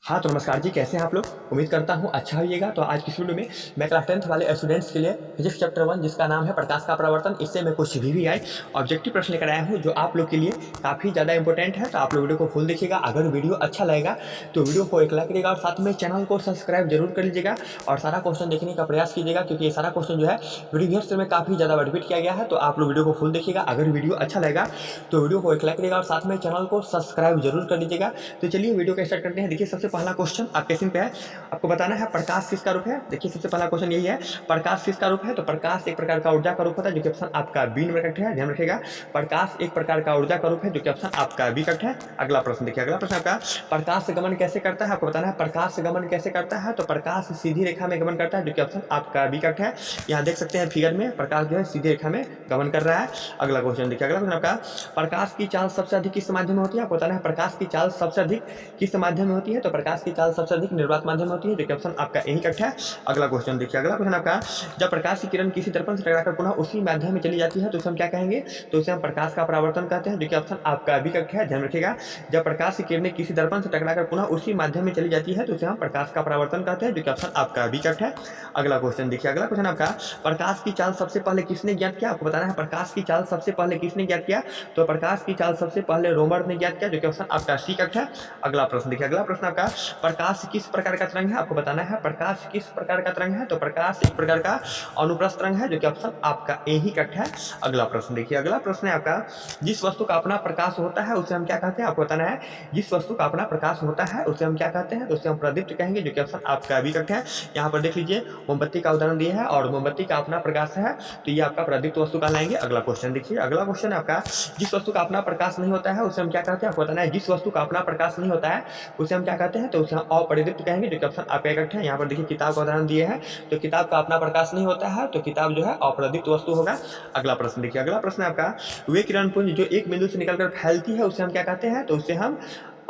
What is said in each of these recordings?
हाँ, तो नमस्कार जी, कैसे हैं आप लोग? उम्मीद करता हूँ अच्छा होइएगा। तो आज की इस वीडियो में मैं क्लास 10th वाले स्टूडेंट्स के लिए फिजिक्स चैप्टर 1 जिसका नाम है प्रकाश का परावर्तन, इससे मैं कुछ वीवीआई ऑब्जेक्टिव प्रश्न लेकर आया हूँ जो आप लोग के लिए काफ़ी ज़्यादा इंपॉर्टेंट है। तो आप लोग वीडियो को फुल देखिएगा। अगर वीडियो अच्छा लगेगा तो वीडियो को एक लाइक करिएगा और साथ में चैनल को सब्सक्राइब जरूर कर लीजिएगा और सारा क्वेश्चन देखने का प्रयास कीजिएगा, क्योंकि ये सारा क्वेश्चन जो है प्रीवियस में काफ़ी ज़्यादा रिपीट किया गया है। तो आप लोग वीडियो को फुल देखिएगा। अगर वीडियो अच्छा लगेगा तो वीडियो को एक लाइक करिएगा और साथ में चैनल को सब्सक्राइब जरूर कर लीजिएगा। तो चलिए वीडियो को स्टार्ट करते हैं। देखिए, सबसे पहला क्वेश्चन आपके स्क्रीन पे है। आपको बताना है प्रकाश किसका रूप है। देखिए, सबसे पहला क्वेश्चन यही है, प्रकाश किसका रूप है। तो प्रकाश एक प्रकार का ऊर्जा का रूप होता है, जो कि ऑप्शन आपका बी नंबर करेक्ट है। ध्यान रखिएगा, प्रकाश एक प्रकार का ऊर्जा का रूप है, जो कि ऑप्शन आपका बी करेक्ट है। अगला प्रश्न देखिए, अगला प्रश्न आपका प्रकाश गमन कैसे करता है। आपको बताना है प्रकाश गमन कैसे करता है। तो प्रकाश सीधी रेखा में गमन करता है, जो कि ऑप्शन आपका बी करेक्ट है। यहाँ देख सकते हैं फिगर में प्रकाश जो है सीधी रेखा में गमन कर रहा है। अगला क्वेश्चन देखिए, अगला क्वेश्चन आपका प्रकाश की चाल सबसे अधिक किस माध्यम में होती है। आपको बताना है प्रकाश की चाल सबसे अधिक किस माध्यम में होती है। तो प्रकाश की चाल सबसे अधिक निर्वात माध्यम में होती है, जो कि ऑप्शन आपका यही करेक्ट है। अगला क्वेश्चन देखिए, अगला क्वेश्चन आपका जब प्रकाश की किरण किसी दर्पण से टकराकर पुनः उसी माध्यम में चली जाती है तो उसे हम क्या कहेंगे। तो उसे हम प्रकाश का परावर्तन कहते हैं, जो कि ऑप्शन आपका बी करेक्ट है। ध्यान रखिएगा, जब प्रकाश की किरणें किसी दर्पण से टकराकर पुनः उसी माध्यम में चली जाती है तो उसे हम प्रकाश का परावर्तन कहते हैं, जो कि ऑप्शन आपका बी करेक्ट है। अगला क्वेश्चन देखिए, अगला क्वेश्चन आपका प्रकाश की चाल सबसे पहले किसने ज्ञात किया। आपको बताना है प्रकाश की चाल सबसे पहले किसने ज्ञात किया। तो प्रकाश की चाल सबसे पहले रोमर ने ज्ञात किया, जो कि ऑप्शन आपका सी करेक्ट है। अगला प्रश्न देखिए, अगला प्रश्न आपका प्रकाश किस प्रकार का तरंग है। आपको बताना है प्रकाश किस प्रकार का तरंग है। तो प्रकाश एक प्रकार का अनुप्रस्थ तरंग है, जो कि ऑप्शन आपका ए ही करेक्ट है। अगला प्रश्न देखिए, अगला प्रश्न है आपका जिस वस्तु का अपना प्रकाश होता है उसे हम क्या कहते हैं। आपको बताना है जिस वस्तु का अपना प्रकाश होता है उसे हम क्या कहते हैं। तो उसे हम प्रदीप्त कहेंगे, जो कि ऑप्शन आपका बी करेक्ट है। यहाँ पर देख लीजिए मोमबत्ती का उदाहरण दिया है और मोमबत्ती का अपना प्रकाश है, तो ये आपका प्रदीप्त वस्तु कहलाएंगे। अगला क्वेश्चन देखिए, अगला क्वेश्चन आपका जिस वस्तु का अपना प्रकाश नहीं होता है उसे हम क्या कहते हैं। आपको बताना है जिस वस्तु का अपना प्रकाश नहीं होता है उसे हम क्या कहते हैं। तो उसे हम अपरिदीप्त कहेंगे, जो कि ऑप्शन आपका करेक्ट है। यहाँ पर देखिए किताब का उदाहरण दिए हैं, तो किताब का अपना प्रकाश नहीं होता है तो किताब जो है अप्रदीप्त वस्तु होगा। अगला प्रश्न देखिए, अगला प्रश्न आपका वे किरण पुंज जो एक बिंदु से निकलकर फैलती है उसे हम क्या कहते हैं। तो उसे हम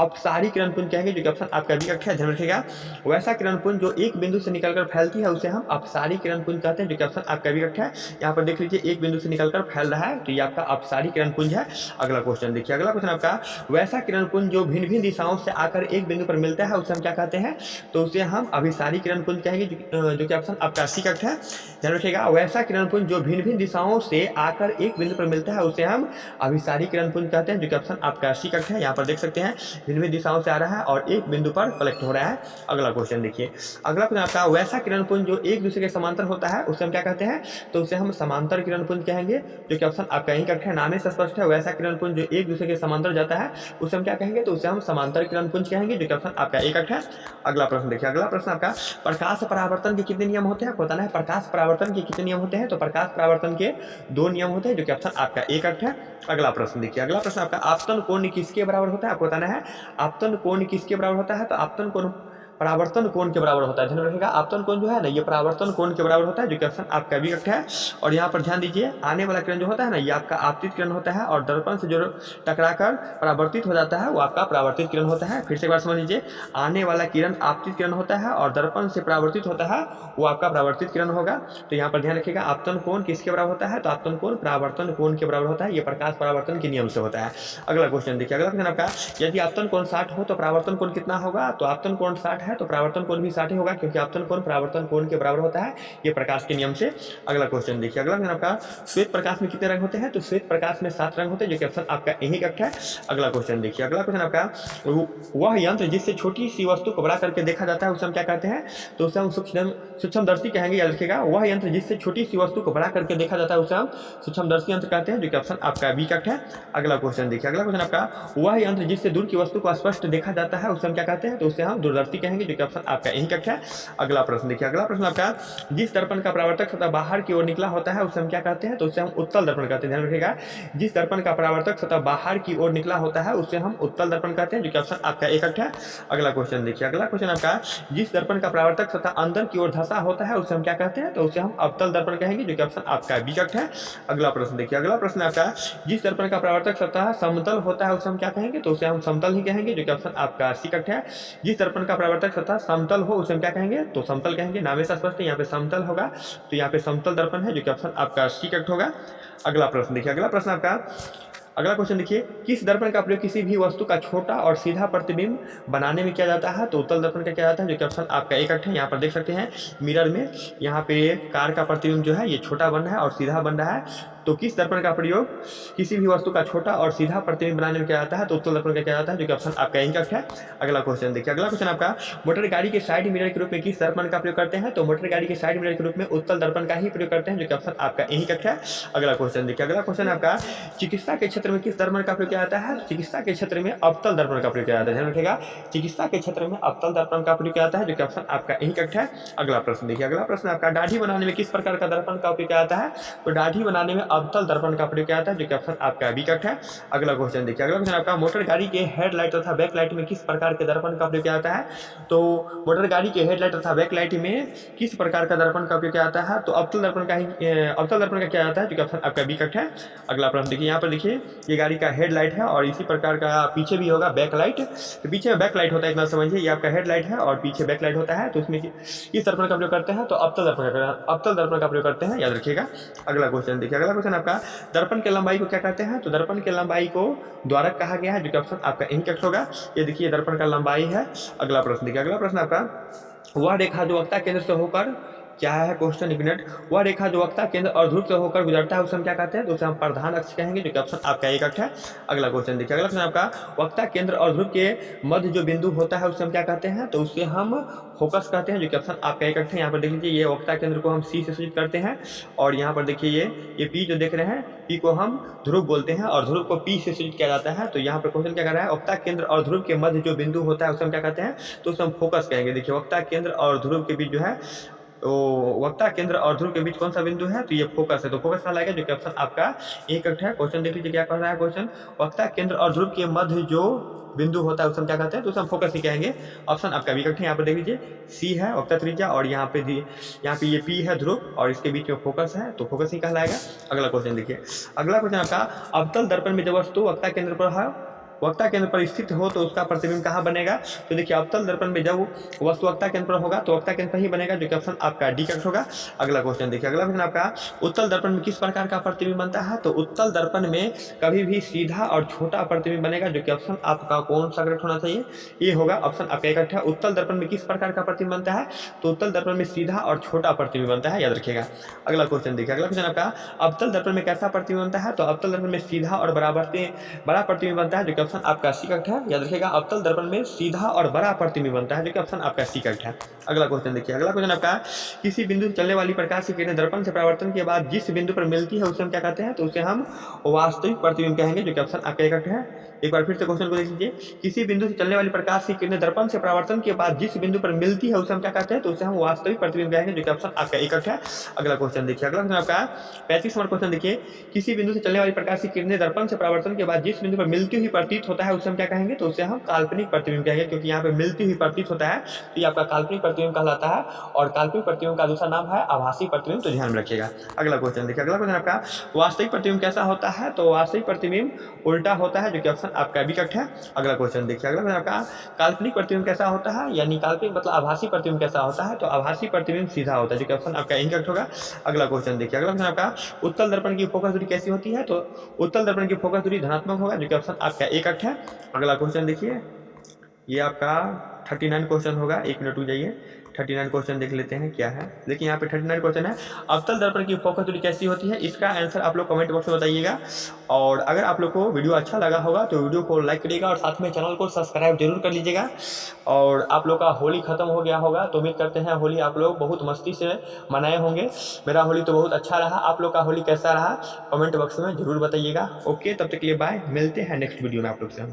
अपसारी किरण पुंज कहेंगे, जो कि ऑप्शन आपका बी करेक्ट है। ध्यान रखिएगा, वैसा किरण पुंज जो एक बिंदु से निकलकर फैलती है उसे हम अपसारी किरण पुंज कहते हैं, जो कि ऑप्शन आपका बी करेक्ट है। यहाँ पर देख लीजिए एक बिंदु से निकलकर फैल रहा है, तो ये आपका अपसारी किरण पुंज है। अगला क्वेश्चन देखिए, अगला क्वेश्चन आपका वैसा किरण पुंज जो भिन्न भिन्न दिशाओं से आकर एक बिंदु पर मिलता है उसे हम क्या कहते हैं। तो उसे हम अभिसारी किरण पुंज कहेंगे, जो कि ऑप्शन आपका सी करेक्ट है। ध्यान रखिएगा, वैसा किरण पुंज जो भिन्न भिन्न दिशाओं से आकर एक बिंदु पर मिलता है उसे हम अभिसारी किरण पुंज कहते हैं, जो कि ऑप्शन आपका सी करेक्ट है। यहाँ पर देख सकते हैं भिन्न भिन्न दिशाओं से आ रहा है और एक बिंदु पर कलेक्ट हो रहा है। अगला क्वेश्चन देखिए, अगला क्वेश्चन आपका वैसा किरण पुंज जो एक दूसरे के समांतर होता है उसे हम क्या कहते हैं। तो उसे हम समांतर किरण पुंज कहेंगे, जो कि ऑप्शन आपका यही करेक्ट है। नाम से स्पष्ट है, वैसा किरण पुंज जो एक दूसरे के समांतर जाता है उसे हम क्या कहेंगे। तो उसे हम समांतर किरण पुंज कहेंगे, जो कि ऑप्शन आपका एक करेक्ट है। अगला प्रश्न देखिए, अगला प्रश्न आपका प्रकाश परावर्तन के कितने नियम होते हैं। आपको बताना है प्रकाश परावर्तन के कितने नियम होते हैं। तो प्रकाश परावर्तन के 2 नियम होते हैं, जो कि ऑप्शन आपका एक करेक्ट है। अगला प्रश्न देखिए, अगला प्रश्न आपका आपतन कोण किसके बराबर होता है। आपको बताना है आपतन कोण किसके बराबर होता है। तो आपतन कोण परावर्तन कोण के बराबर होता है। ध्यान रखिएगा, आपतन कोण जो है ना ये परावर्तन कोण के बराबर होता है, जो कि ऑप्शन आपका भी करेक्ट है। और यहाँ पर ध्यान दीजिए, आने वाला किरण जो होता है ना ये आपका आपतित किरण होता है और दर्पण से जो टकराकर परावर्तित हो जाता है वो आपका परावर्तित किरण होता है। फिर से एक बार समझ लीजिए, आने वाला किरण आपतित किरण होता है और दर्पण से परावर्तित होता है वो आपका परावर्तित किरण होगा। तो यहाँ पर ध्यान रखिएगा, आपतन कोण किसके बराबर होता है। तो आपतन कोण परावर्तन कोण के बराबर होता है, ये प्रकाश परावर्तन के नियम से होता है। अगला क्वेश्चन देखिए, अगला क्वेश्चन आपका यदि आपतन कोण 60 हो तो परावर्तन कोण कितना होगा। तो आपतन कोण 60 है तो परावर्तन कोण भी 60 ही होगा, क्योंकि आपतन कोण परावर्तन कोण के बराबर होता है, ये प्रकाश के नियम से। अगला क्वेश्चन देखिए, अगला क्वेश्चन आपका श्वेत प्रकाश में कितने रंग होते हैं। तो श्वेत प्रकाश में 7 रंग होते हैं, जो कि ऑप्शन आपका यही करेक्ट है। अगला क्वेश्चन देखिए, अगला क्वेश्चन आपका वह यंत्र जिससे छोटी सी वस्तु को बड़ा करके देखा जाता है उसे हम क्या कहते हैं। तो उसे हम सूक्ष्मदर्शी कहेंगे। याद रखिएगा, वह यंत्र जिससे छोटी सी वस्तु को बड़ा करके देखा जाता है उसे हम सूक्ष्मदर्शी यंत्र कहते हैं, जो कि ऑप्शन आपका बी करेक्ट है। अगला क्वेश्चन देखिए, अगला क्वेश्चन आपका वह यंत्र जिससे दूर की वस्तु को स्पष्ट देखा जाता है उसे हम क्या कहते हैं। तो उसे हम दूरदर्शी कहेंगे, जो कि ऑप्शन आपका यही करेक्ट है। अगला प्रश्न देखिए, अगला प्रश्न आपका जिस दर्पण का परावर्तक सतह बाहर की ओर निकला होता है उसे हम क्या कहते हैं। तो उसे हम उत्तल दर्पण कहते हैं। ध्यान रखिएगा, जिस दर्पण का परावर्तक सतह बाहर की ओर निकला होता है उसे हम उत्तल दर्पण कहते हैं, जो कि ऑप्शन आपका एक करेक्ट है। अगला क्वेश्चन देखिए, अगला क्वेश्चन आपका जिस दर्पण का परावर्तक सतह अंदर की ओर धंसा होता है उसे हम क्या कहते हैं। तो उसे हम अवतल दर्पण कहेंगे, जो कि ऑप्शन आपका बी करेक्ट है। अगला प्रश्न देखिए, अगला प्रश्न आपका जिस दर्पण का परावर्तक सतह समतल होता है उसे हम क्या कहेंगे। तो उसे हम समतल ही कहेंगे, जो कि ऑप्शन आपका सी करेक्ट है। जिस दर्पण का परावर्तक सतह समतल हो उसे हम क्या कहेंगे। तो समतल कहेंगे, नाम से स्पष्ट है, यहाँ पे समतल होगा तो यहाँ पे समतल दर्पण है, जो कि ऑप्शन आपका सी करेक्ट होगा। अगला प्रश्न देखिए, अगला प्रश्न आपका अगला क्वेश्चन देखिए, किस दर्पण का प्रयोग किसी भी वस्तु का छोटा और सीधा प्रतिबिंब बनाने में किया जाता है? तो उत्तल दर्पण का किया जाता है, जो कि ऑप्शन आपका एक है। यहाँ पर देख सकते हैं मिरर में यहाँ पे कार का प्रतिबिंब जो है ये छोटा बन रहा है और सीधा बन रहा है। तो किस दर्पण का प्रयोग किसी भी वस्तु का छोटा और सीधा प्रतिबिंब बनाने में किया जाता है? तो उत्तल दर्पण का किया जाता है, जो कि ऑप्शन आपका यही है। अगला क्वेश्चन देखिए, अगला क्वेश्चन आपका, मोटर गाड़ी के साइड मिरर के रूप में किस दर्पण का प्रयोग करते हैं? तो मोटर गाड़ी के साइड मिरर के रूप में उत्तल दर्पण का ही प्रयोग करते हैं, जो कि ऑप्शन आपका यही है। अगला क्वेश्चन देखिए, अगला क्वेश्चन आपका, चिकित्सा के क्षेत्र में किस दर्पण का प्रयोग किया जाता है? चिकित्सा के क्षेत्र में अवतल दर्पण का प्रयोग किया जाता है। ध्यान रखिएगा, चिकित्सा के क्षेत्र में अवतल दर्पण का प्रयोग किया जाता है, जो कि ऑप्शन आपका यही है। अगला प्रश्न देखिए, अगला प्रश्न आपका, दाढ़ी बनाने में किस प्रकार का दर्पण का उपयोग किया जाता है? तो दाढ़ी बनाने में अवतल दर्पण का प्रयोग किया जाता है, जो कि ऑप्शन आपका बी है। अगला क्वेश्चन देखिए, अगला क्वेश्चन आपका, मोटर गाड़ी के हेडलाइट तथा बैकलाइट में किस प्रकार के दर्पण का प्रयोग किया जाता है? तो मोटर गाड़ी के हेडलाइट तथा बैकलाइट में किस प्रकार का दर्पण का उपयोग किया जाता है? तो अवतल दर्पण का किया जाता है, जो कि ऑप्शन आपका बी है। अगला प्रश्न देखिए, यहाँ पर देखिए ये गाड़ी का हेडलाइट है और इसी प्रकार का पीछे भी होगा बैकलाइट। तो पीछे में बैकलाइट होता है, इतना समझिए, ये आपका हेडलाइट है और पीछे बैकलाइट होता है। तो उसमें किस दर्पण का प्रयोग करते हैं? तो अवतल दर्पण का प्रयोग करते हैं, याद रखिएगा। अगला क्वेश्चन देखिए, अगला क्वेश्चन आपका, दर्पण की लंबाई को क्या कहते हैं? तो दर्पण की लंबाई को द्वारक कहा गया है, जो कि ऑप्शन आपका यही होगा। ये देखिए दर्पण का लंबाई है। अगला प्रश्न देखिए, अगला प्रश्न आपका, वह रेखा जो वक्ता केंद्र से होकर, क्या है क्वेश्चन, एक मिनट, वह रेखा जो वक्ता केंद्र और ध्रुव से होकर गुजरता है उसे हम क्या कहते हैं? तो उसे हम प्रधान अक्ष कहेंगे, जो कि ऑप्शन आपका एक है। अगला क्वेश्चन देखिए, अगला क्वेश्चन आपका, वक्ता केंद्र और ध्रुव के मध्य जो बिंदु होता है उसे हम क्या कहते हैं? तो उसे हम फोकस कहते हैं, जो कि ऑप्शन आपका एक है। यहाँ पर देख लीजिए, ये वक्ता केंद्र को हम सी से सूचित करते हैं और यहाँ पर देखिए ये पी जो देख रहे हैं, पी को हम ध्रुव बोलते हैं और ध्रुव को पी से सूचित किया जाता है। तो यहाँ पर क्वेश्चन क्या कर रहा है, वक्ता केंद्र और ध्रुव के मध्य जो बिंदु होता है उसे हम क्या कहते हैं? तो उसे हम फोकस कहेंगे। देखिए वक्ता केंद्र और ध्रुव के बीच जो है, तो वक्ता केंद्र और ध्रुव के बीच कौन सा बिंदु है? तो ये फोकस है, तो फोकस कहाँ लाएगा, जो कि ऑप्शन आपका एक है। क्वेश्चन देख लीजिए क्या कह रहा है क्वेश्चन, वक्ता केंद्र और ध्रुव के मध्य जो बिंदु होता है उसे हम क्या कहते हैं? तो उसे हम फोकस ही कहेंगे। ऑप्शन आपका विकट है। यहाँ पर देख लीजिए सी है वक्ता त्रिज्या और यहाँ पे ये पी है ध्रुव और इसके बीच में फोकस है, तो फोकस ही कहलाएगा। अगला क्वेश्चन देखिए, अगला क्वेश्चन आपका, अवतल दर्पण में जब वस्तु वक्ता केंद्र पर है, वक्ता केंद्र पर स्थित हो तो उसका प्रतिबिंब कहाँ बनेगा? तो देखिए अवतल दर्पण में जब वस्तु वक्ता केंद्र पर होगा तो वक्ता केंद्र पर ही बनेगा, जो कि ऑप्शन आपका डी कट होगा। अगला क्वेश्चन देखिए, अगला क्वेश्चन आपका, उत्तल दर्पण में किस प्रकार का प्रतिबिंब बनता है? तो उत्तल दर्पण में कभी भी सीधा और छोटा प्रतिबिंब बनेगा, जो कि ऑप्शन आपका कौन सा करेक्ट होना चाहिए? ये होगा ऑप्शन आपका एक है। उत्तल दर्पण में किस प्रकार का प्रतिबिंब बनता है? तो उत्तल दर्पण में सीधा और छोटा प्रतिबिंब बनता है, याद रखिएगा। अगला क्वेश्चन देखिए, अगला क्वेश्चन आपका, अवतल दर्पण में कैसा प्रतिबिंब बनता है? तो अवतल दर्पण में सीधा और बड़ा प्रतिबिंब बनता है, जो कि ऑप्शन आपका सी कट है, याद रखिएगा। अवतल दर्पण में सीधा और बड़ा प्रतिबिंब बनता है, जो कि ऑप्शन आपका सी कट है। अगला क्वेश्चन देखिए, अगला क्वेश्चन आपका, किसी बिंदु से चलने वाली प्रकाश की किरणें दर्पण से परावर्तन के बाद जिस बिंदु पर मिलती है उसे हम क्या कहते हैं? तो उसे हम वास्तविक प्रतिबिंब कहेंगे, जो कि ऑप्शन आपका एक है। एक बार फिर से क्वेश्चन को देख लीजिए, किसी बिंदु से चलने वाली प्रकाश की किरणें दर्पण से परावर्तन के बाद जिस बिंदु पर मिलती है उसे हम क्या कहते हैं? तो उसे हम वास्तविक प्रतिबिंब कहेंगे, जो कि ऑप्शन आपका एक है। अगला क्वेश्चन देखिए, अगला क्वेश्चन आपका 35 नंबर क्वेश्चन देखिए, किसी बिंदु से चलने वाली प्रकाश की किरणें दर्पण से परावर्तन के बाद जिस बिंदु पर मिलती हुई प्रतीत होता है उसे हम क्या कहेंगे? तो उसे हम काल्पनिक प्रतिबिंब कहेंगे, क्योंकि यहाँ पे मिलती हुई प्रतीत होता है तो ये आपका काल्पनिक प्रतिबिंब कहलाता है। और काल्पनिक प्रतिबिंब का दूसरा नाम है आभासी प्रतिबिंब, तो ध्यान में रखिएगा। अगला क्वेश्चन देखिए, अगला क्वेश्चन आपका, वास्तविक प्रतिबिंब कैसा होता है? तो वास्तविक प्रतिबिंब उल्टा होता है, जो कि ऑप्शन आपका विकट है। अगला क्वेश्चन देखिए, अगला क्वेश्चन आपका, काल्पनिक प्रतिबिंब कैसा होता है? यानी काल्पनिक मतलब आभासी प्रतिबिंब कैसा होता है? तो आभासी प्रतिबिंब सीधा होता है, जो कि ऑप्शन आपका इनकरेक्ट होगा। अगला क्वेश्चन देखिए, अगला क्वेश्चन आपका, उत्तल दर्पण की फोकस दूरी कैसी होती है? तो उत्तल दर्पण की फोकस दूरी धनात्मक होगा, जो कि ऑप्शन आपका एक है। अगला क्वेश्चन देखिए, ये आपका 39 क्वेश्चन होगा, 1 मिनट रुक जाइए, 39 क्वेश्चन देख लेते हैं क्या है। देखिए यहाँ पे 39 क्वेश्चन है, अवतल दर्पण की फोकस दूरी कैसी होती है? इसका आंसर आप लोग कमेंट बॉक्स में बताइएगा। और अगर आप लोग को वीडियो अच्छा लगा होगा तो वीडियो को लाइक करिएगा और साथ में चैनल को सब्सक्राइब जरूर कर लीजिएगा। और आप लोग का होली खत्म हो गया होगा तो उम्मीद करते हैं होली आप लोग बहुत मस्ती से मनाए होंगे। मेरा होली तो बहुत अच्छा रहा, आप लोग का होली कैसा रहा कमेंट बॉक्स में जरूर बताइएगा। ओके, तब तक के लिए बाय, मिलते हैं नेक्स्ट वीडियो में आप लोग से हम।